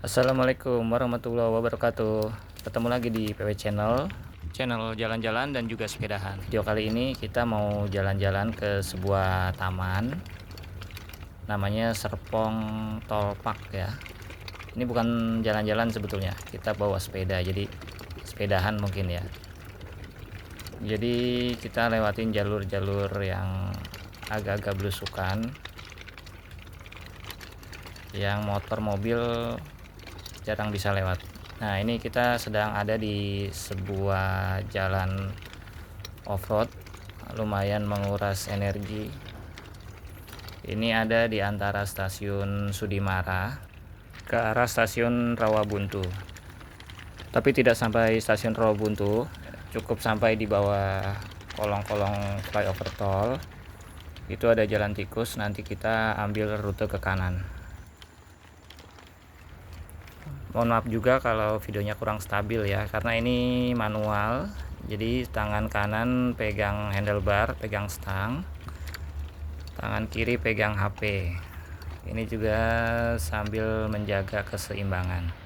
Assalamualaikum warahmatullahi wabarakatuh. Ketemu lagi di PW Channel jalan-jalan dan juga sepedahan. Video kali ini kita mau jalan-jalan ke sebuah taman, namanya Serpong Tolpak ya. Ini bukan jalan-jalan sebetulnya, kita bawa sepeda, jadi sepedahan mungkin ya. Jadi kita lewatin jalur-jalur yang agak-agak belusukan, yang motor mobil jarang bisa lewat. Nah, ini kita sedang ada di sebuah jalan off-road, lumayan menguras energi. Ini ada di antara stasiun Sudimara ke arah stasiun Rawabuntu. Tapi tidak sampai stasiun Rawabuntu, cukup sampai di bawah kolong-kolong flyover tol. Itu ada jalan tikus, nanti kita ambil rute ke kanan. Mohon maaf juga kalau videonya kurang stabil ya, karena ini manual. Jadi tangan kanan pegang handlebar, pegang stang, tangan kiri pegang HP. Ini juga sambil menjaga keseimbangan.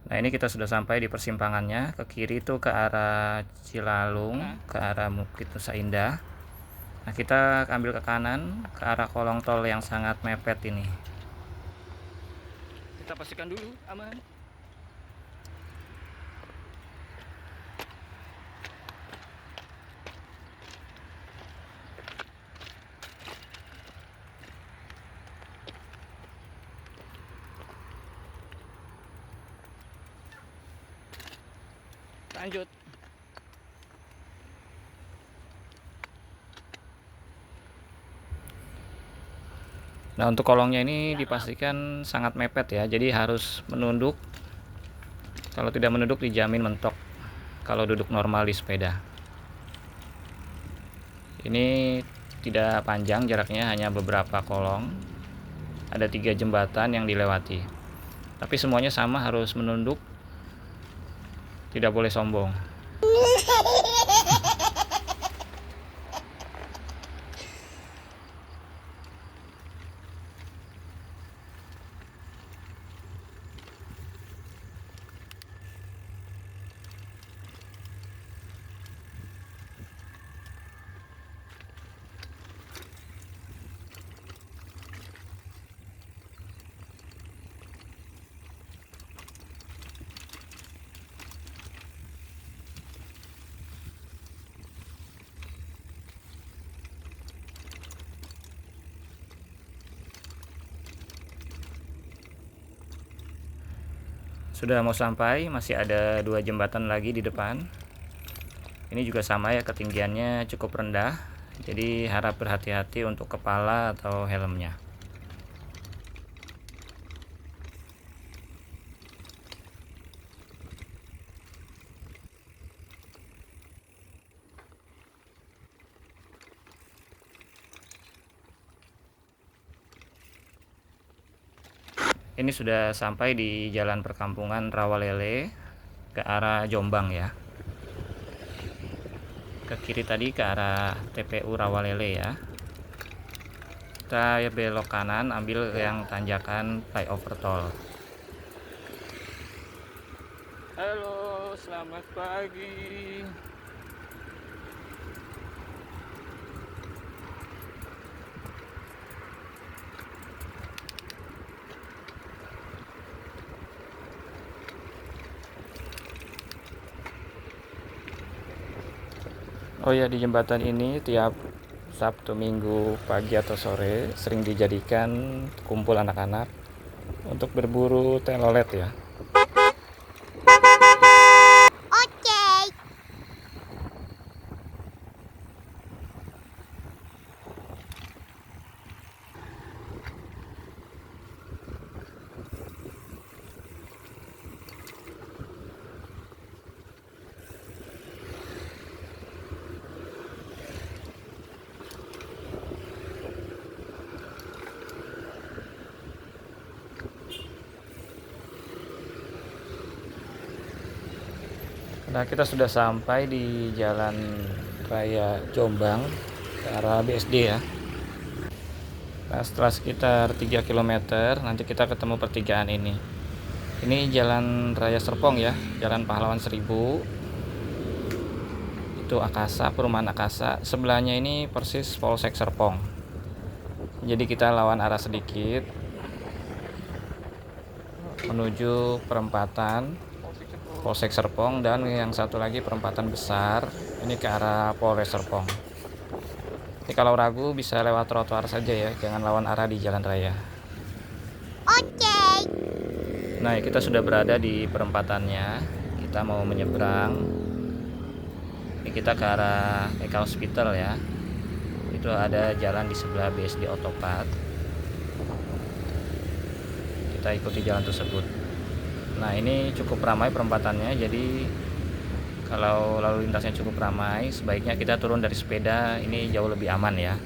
Nah, ini kita sudah sampai di persimpangannya. Ke kiri itu ke arah Cilalung, ke arah Bukit Nusa Indah. Nah, kita ambil ke kanan ke arah kolong tol yang sangat mepet ini. Kita pastikan dulu aman. Lanjut. Nah, untuk kolongnya ini dipastikan sangat mepet ya, jadi harus menunduk. Kalau tidak menunduk dijamin mentok kalau duduk normal di sepeda. Ini tidak panjang jaraknya, hanya beberapa kolong. Ada 3 jembatan yang dilewati. Tapi semuanya sama, harus menunduk. Tidak boleh sombong. Sudah mau sampai, masih ada 2 jembatan lagi di depan. Ini juga sama ya, ketinggiannya cukup rendah, jadi harap berhati-hati untuk kepala atau helmnya. Ini sudah sampai di jalan perkampungan Rawalele ke arah Jombang ya. Ke kiri tadi ke arah TPU Rawalele ya. Kita belok kanan, ambil yang tanjakan flyover tol. Halo, selamat pagi. Oh ya, di jembatan ini tiap Sabtu Minggu pagi atau sore sering dijadikan kumpul anak-anak untuk berburu telolet ya. Nah, kita sudah sampai di jalan Raya Jombang ke arah BSD ya. Nah, setelah sekitar 3 km nanti kita ketemu pertigaan ini. Ini Jalan Raya Serpong ya, Jalan Pahlawan 1000. Itu Akasa, perumahan Akasa. Sebelahnya ini persis Polsek Serpong. Jadi kita lawan arah sedikit menuju perempatan Polsek Serpong, dan yang satu lagi perempatan besar ini ke arah Polres Serpong. Jadi kalau ragu bisa lewat trotoar saja ya, jangan lawan arah di jalan raya. Oke. Nah, kita sudah berada di perempatannya. Kita mau menyeberang. Ini kita ke arah Eka Hospital ya. Itu ada jalan di sebelah BSD Otopat. Kita ikuti jalan tersebut. Nah, ini cukup ramai perempatannya, jadi kalau lalu lintasnya cukup ramai, sebaiknya kita turun dari sepeda, ini jauh lebih aman ya.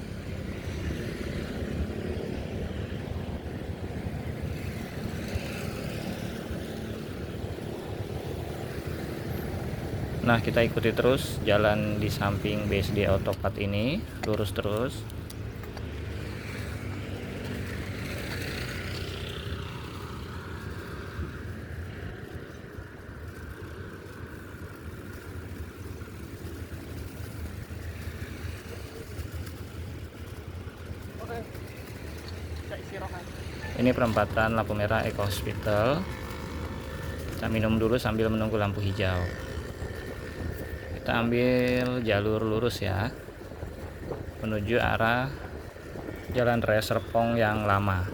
Nah, kita ikuti terus jalan di samping BSD Otopat ini, lurus terus. Ini perempatan lampu merah Eko Hospital. Kita minum dulu sambil menunggu lampu hijau. Kita ambil jalur lurus ya, menuju arah Jalan Raya Serpong yang lama.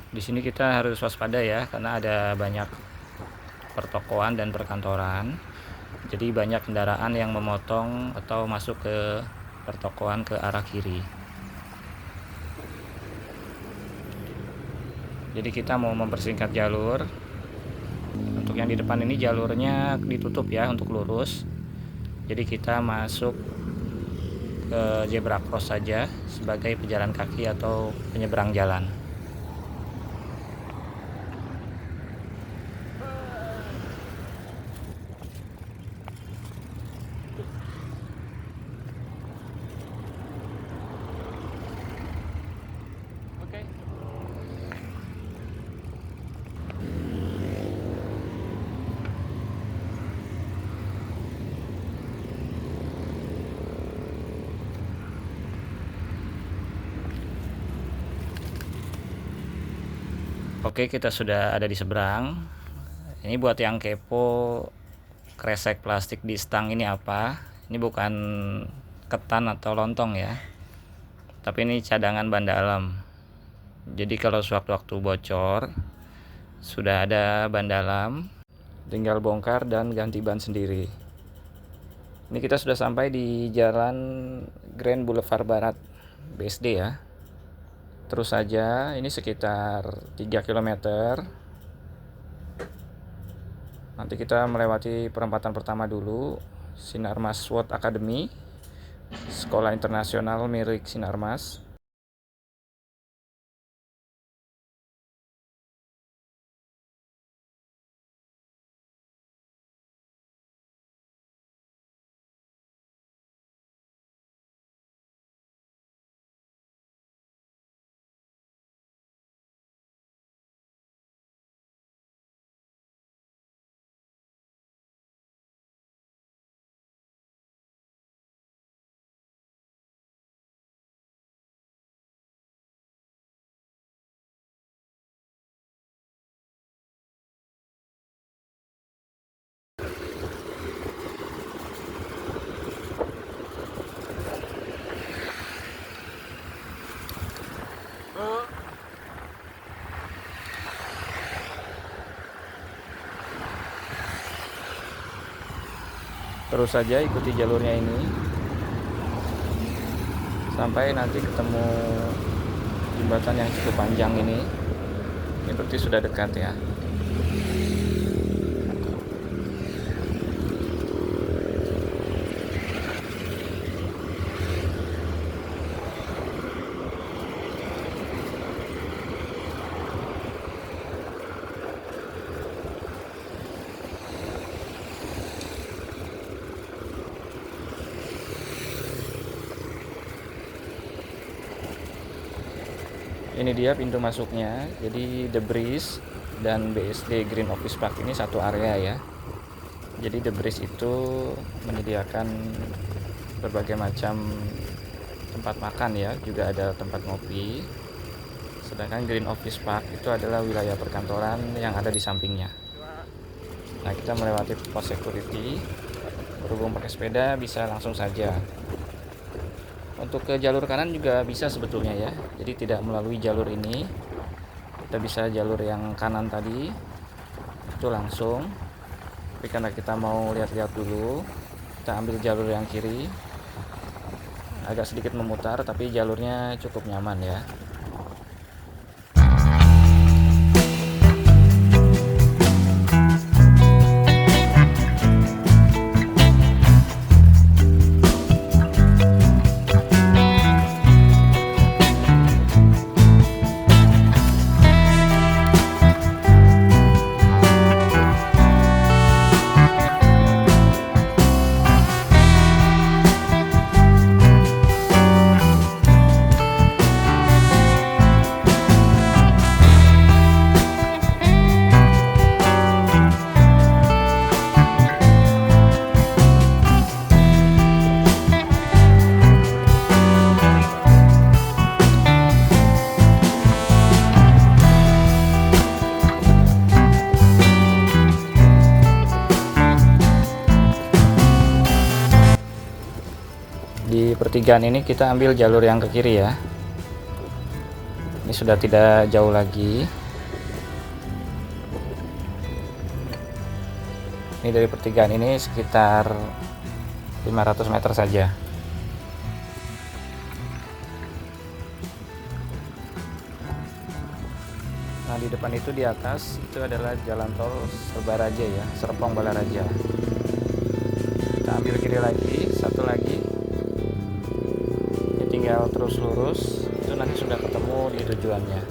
Di sini kita harus waspada ya, karena ada banyak pertokoan dan perkantoran. Jadi banyak kendaraan yang memotong atau masuk ke pertokoan ke arah kiri. Jadi kita mau mempersingkat jalur. Untuk yang di depan ini jalurnya ditutup ya untuk lurus. Jadi kita masuk ke zebra cross saja sebagai pejalan kaki atau penyeberang jalan. Oke, kita sudah ada di seberang. Ini buat yang kepo, kresek plastik di stang ini apa? Ini bukan ketan atau lontong ya, tapi ini cadangan ban dalam. Jadi kalau sewaktu-waktu bocor, sudah ada ban dalam, tinggal bongkar dan ganti ban sendiri. Ini kita sudah sampai di Jalan Grand Boulevard Barat BSD ya. Terus saja, ini sekitar 3 km. Nanti kita melewati perempatan pertama dulu, Sinarmas World Academy, sekolah internasional milik Sinarmas. Terus saja ikuti jalurnya ini sampai nanti ketemu jembatan yang cukup panjang ini. Ini berarti sudah dekat ya. Ini dia pintu masuknya. Jadi The Breeze dan BSD Green Office Park ini satu area ya. Jadi The Breeze itu menyediakan berbagai macam tempat makan ya, juga ada tempat ngopi. Sedangkan Green Office Park itu adalah wilayah perkantoran yang ada di sampingnya. Nah, kita melewati pos security. Berhubung pakai sepeda bisa langsung saja. Untuk ke jalur kanan juga bisa sebetulnya ya. Jadi tidak melalui jalur ini. Kita bisa jalur yang kanan tadi itu langsung. Tapi karena kita mau lihat-lihat dulu, kita ambil jalur yang kiri. Agak sedikit memutar tapi jalurnya cukup nyaman ya. Di pertigaan ini kita ambil jalur yang ke kiri ya. Ini sudah tidak jauh lagi. Ini dari pertigaan ini sekitar 500 meter saja. Nah, di depan itu di atas itu adalah jalan tol Serbaraja ya, Serpong Balaraja. Kita ambil kiri lagi, satu lagi. Tinggal terus lurus, itu nanti sudah ketemu di tujuannya.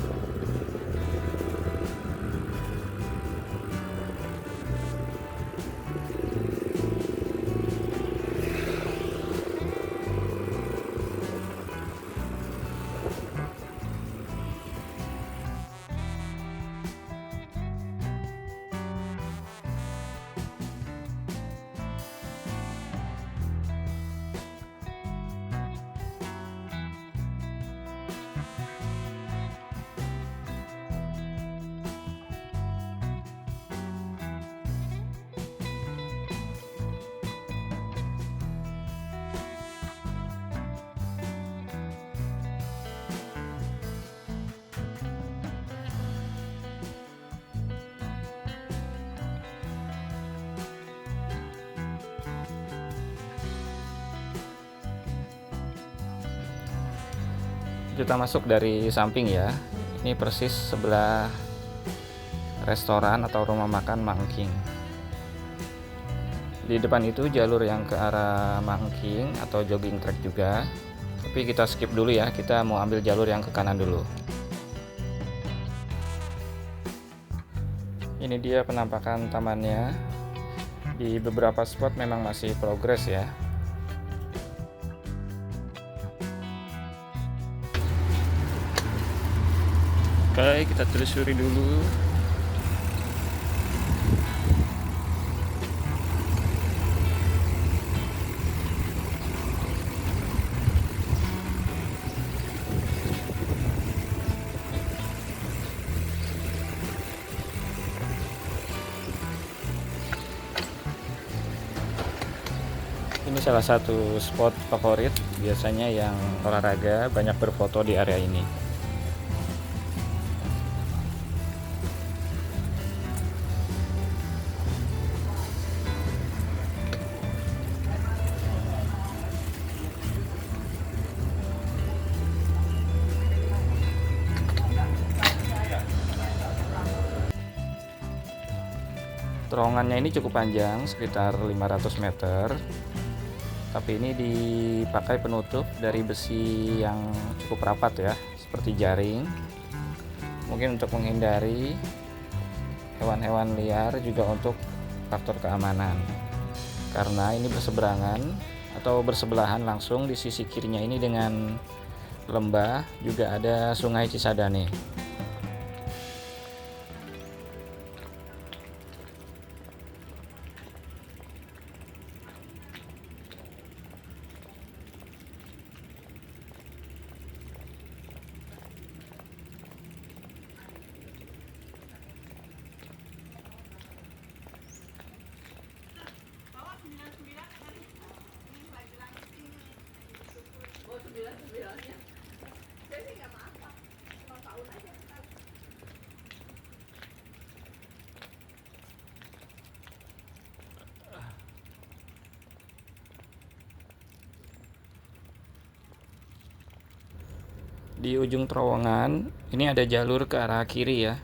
Kita masuk dari samping ya. Ini persis sebelah restoran atau rumah makan Mangking. Di depan itu jalur yang ke arah Mangking atau jogging track juga. Tapi kita skip dulu ya, kita mau ambil jalur yang ke kanan dulu. Ini dia penampakan tamannya. Di beberapa spot memang masih progres ya. Oke, kita telusuri dulu. Ini salah satu spot favorit biasanya yang olahraga banyak berfoto di area ini. Terowongannya ini cukup panjang, sekitar 500 meter. Tapi ini dipakai penutup dari besi yang cukup rapat ya, seperti jaring. Mungkin untuk menghindari hewan-hewan liar, juga untuk faktor keamanan. Karena ini berseberangan atau bersebelahan langsung di sisi kirinya ini dengan lembah, juga ada Sungai Cisadane. Di ujung terowongan ini ada jalur ke arah kiri ya.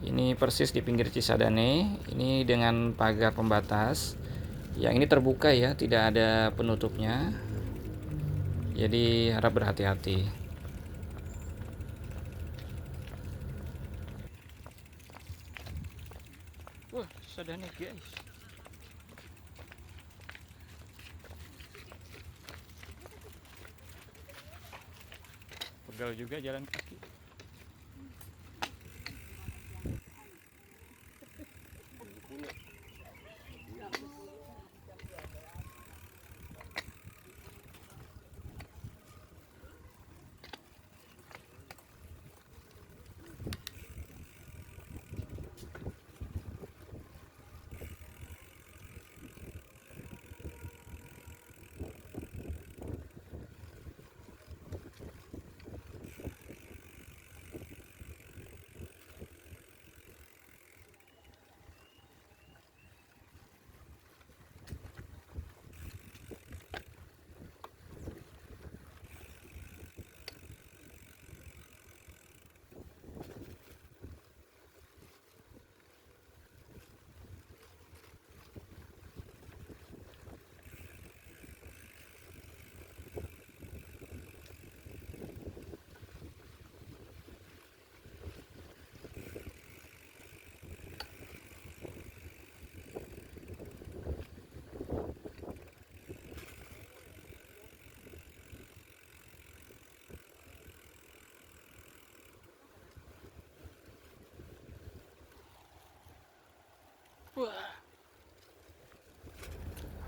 Ini persis di pinggir Cisadane. Ini dengan pagar pembatas. Yang ini terbuka ya, tidak ada penutupnya. Jadi harap berhati-hati. Wah, Cisadane guys. Pegal juga jalan kaki.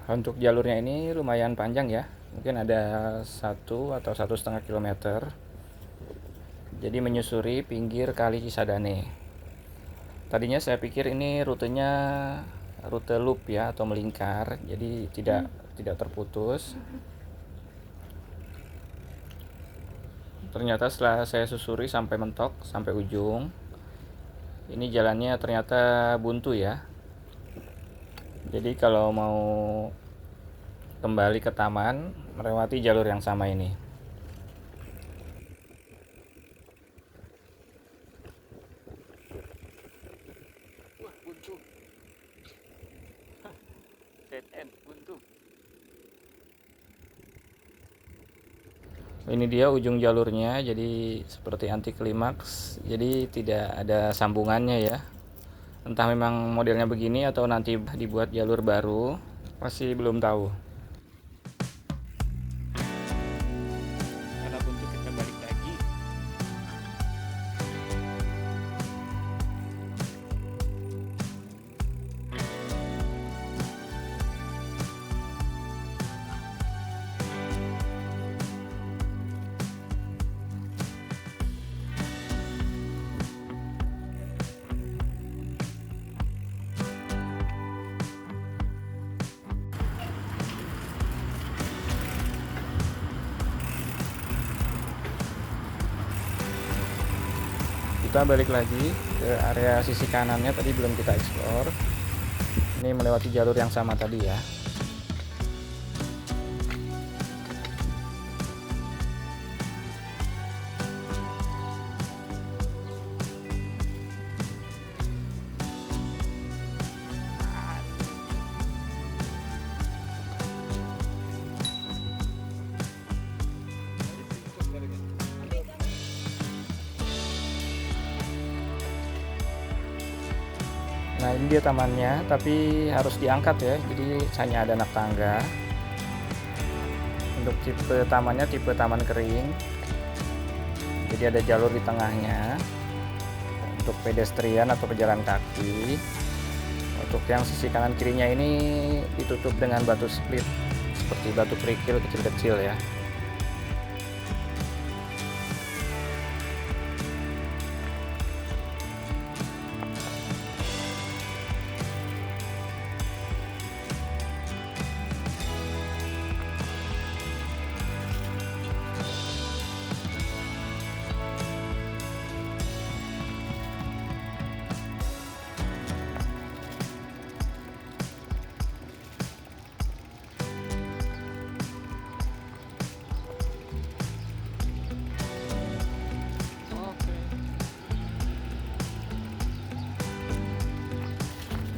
Untuk jalurnya ini lumayan panjang ya, mungkin ada 1 atau 1,5 kilometer. Jadi menyusuri pinggir Kali Cisadane. Tadinya saya pikir ini rutenya rute loop ya atau melingkar, jadi tidak terputus. Ternyata setelah saya susuri sampai mentok, sampai ujung, ini jalannya ternyata buntu ya. Jadi kalau mau kembali ke taman, melewati jalur yang sama ini. Wah, buntu. Dead end, buntu. Ini dia ujung jalurnya, jadi seperti anti klimaks, jadi tidak ada sambungannya ya. Entah memang modelnya begini atau nanti dibuat jalur baru, masih belum tahu. Karena buntu kita balik lagi. Kita balik lagi ke area sisi kanannya, tadi belum kita explore. Ini melewati jalur yang sama tadi ya. Nah ini dia tamannya, tapi harus diangkat ya, jadi hanya ada anak tangga. Untuk tipe tamannya tipe taman kering. Jadi ada jalur di tengahnya untuk pedestrian atau pejalan kaki. Untuk yang sisi kanan kirinya ini ditutup dengan batu split seperti batu kerikil kecil-kecil ya.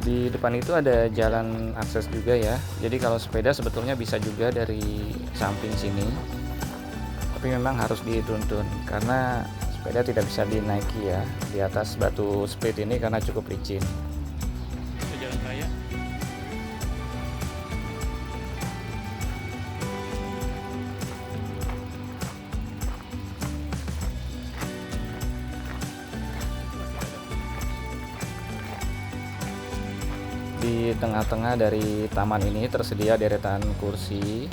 Di depan itu ada jalan akses juga ya. Jadi kalau sepeda sebetulnya bisa juga dari samping sini. Tapi memang harus dituntun karena sepeda tidak bisa dinaiki ya di atas batu split ini karena cukup licin. Jalan raya. Di tengah-tengah dari taman ini tersedia deretan kursi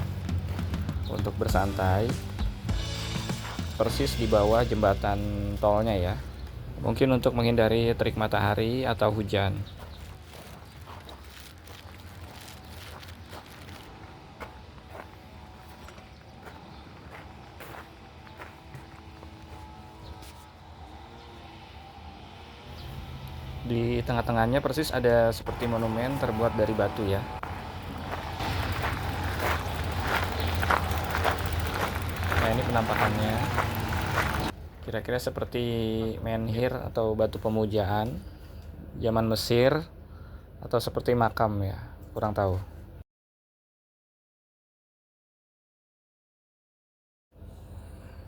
untuk bersantai, persis di bawah jembatan tolnya ya. Mungkin untuk menghindari terik matahari atau hujan. Di tengah-tengahnya persis ada seperti monumen terbuat dari batu ya. Nah, ini penampakannya. Kira-kira seperti menhir atau batu pemujaan zaman Mesir atau seperti makam ya, kurang tahu.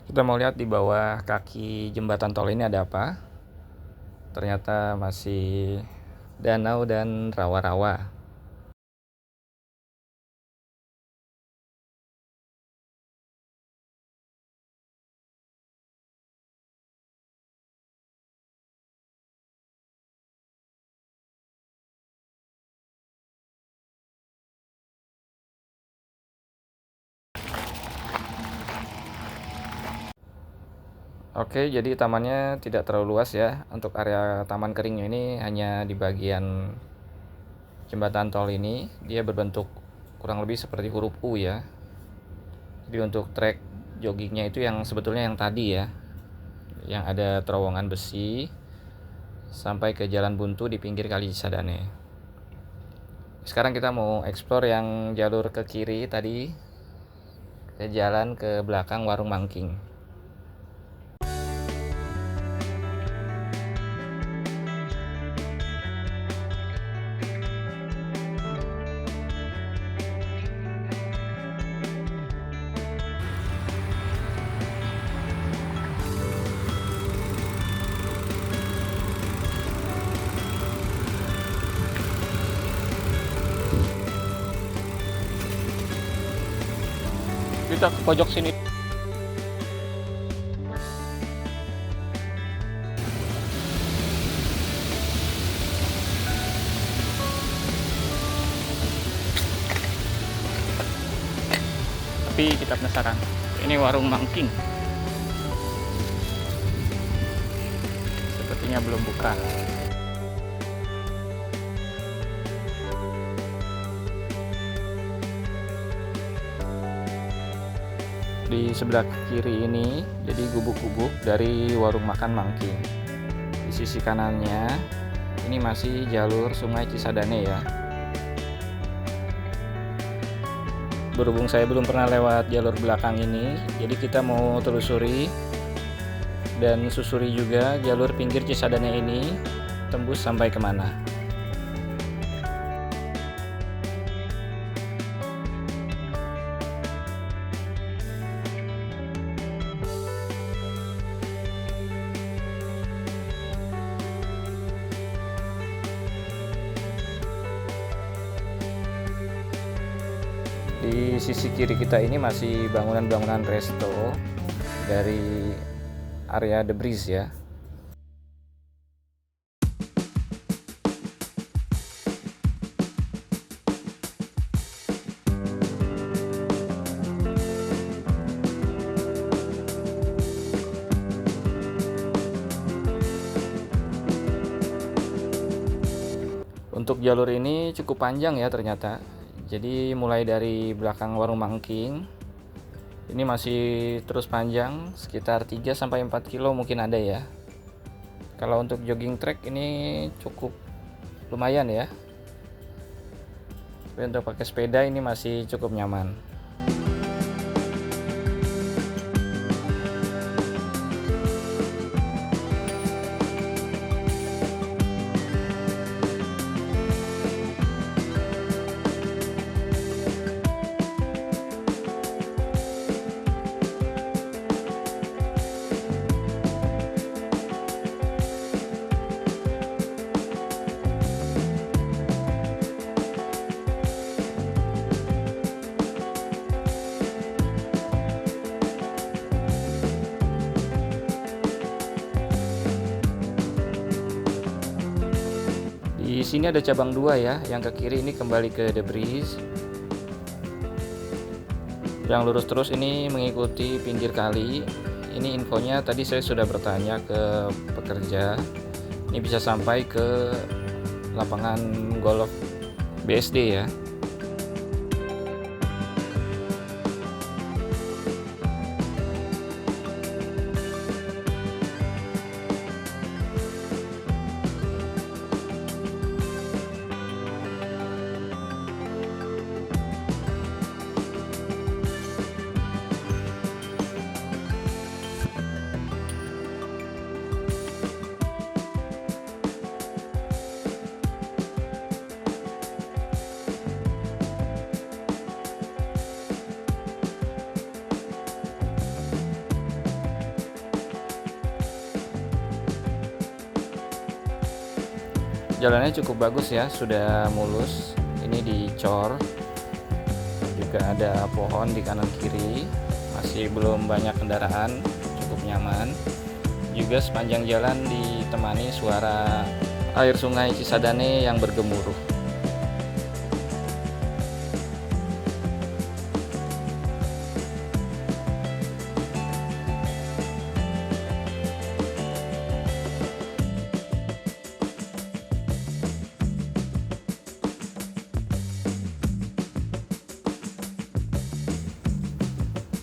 Kita mau lihat di bawah kaki jembatan tol ini ada apa. Ternyata masih danau dan rawa-rawa. Oke, jadi tamannya tidak terlalu luas ya. Untuk area taman keringnya ini hanya di bagian jembatan tol ini. Dia berbentuk kurang lebih seperti huruf U ya. Jadi untuk trek joggingnya itu yang sebetulnya yang tadi ya, yang ada terowongan besi sampai ke jalan buntu di pinggir Kali Cisadane. Sekarang kita mau explore yang jalur ke kiri tadi, ke jalan ke belakang Warung Mangking. Kita ke pojok sini. Tapi kita penasaran. Ini Warung Mangking. Sepertinya belum buka. Di sebelah kiri ini jadi gubuk-gubuk dari warung makan Mangking. Di sisi kanannya ini masih jalur Sungai Cisadane ya. Berhubung saya belum pernah lewat jalur belakang ini, jadi kita mau telusuri dan susuri juga jalur pinggir Cisadane ini tembus sampai kemana. Di sisi kiri kita ini masih bangunan-bangunan resto dari area debris ya. Untuk jalur ini cukup panjang ya ternyata. Jadi mulai dari belakang warung Mangking ini masih terus panjang, sekitar 3-4 kilo mungkin ada ya. Kalau untuk jogging track ini cukup lumayan ya. Tapi untuk pakai sepeda ini masih cukup nyaman. Di sini ada cabang 2 ya, yang ke kiri ini kembali ke debris. Yang lurus terus ini mengikuti pinggir kali. Ini infonya tadi saya sudah bertanya ke pekerja. Ini bisa sampai ke lapangan golf BSD ya. Jalannya cukup bagus ya, sudah mulus. Ini dicor, juga ada pohon di kanan kiri, masih belum banyak kendaraan, cukup nyaman. Juga sepanjang jalan ditemani suara air sungai Cisadane yang bergemuruh.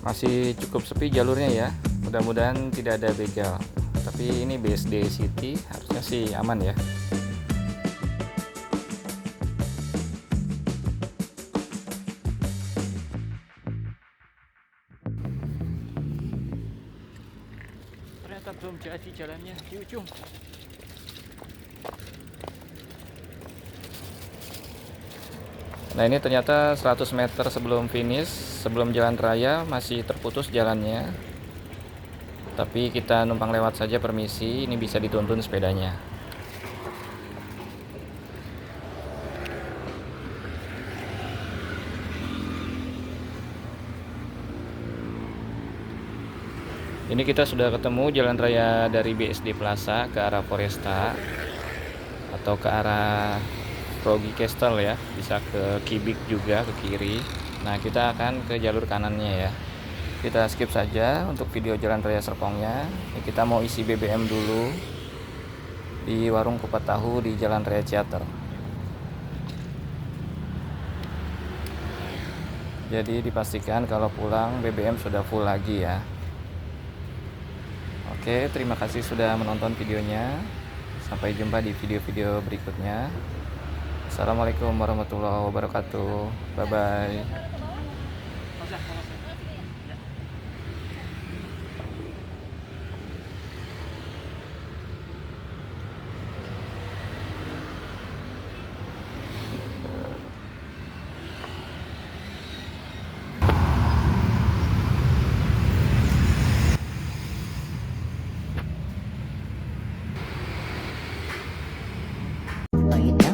Masih cukup sepi jalurnya ya, mudah-mudahan tidak ada begal. Tapi ini BSD City, harusnya sih aman ya. Ternyata belum jadi jalannya di ujung. Nah ini ternyata 100 meter sebelum finish, sebelum jalan raya masih terputus jalannya. Tapi kita numpang lewat saja, permisi, ini bisa dituntun sepedanya. Ini kita sudah ketemu jalan raya dari BSD Plaza ke arah Foresta atau ke arah Froggy Castle ya, bisa ke Kibik juga ke kiri. Nah kita akan ke jalur kanannya ya. Kita skip saja untuk video jalan raya Serpongnya. Ini kita mau isi BBM dulu di warung kupat tahu di Jalan Raya Ciater. Jadi dipastikan kalau pulang BBM sudah full lagi ya. Oke, terima kasih sudah menonton videonya. Sampai jumpa di video-video berikutnya. Assalamualaikum warahmatullahi wabarakatuh. Bye bye. Lay down.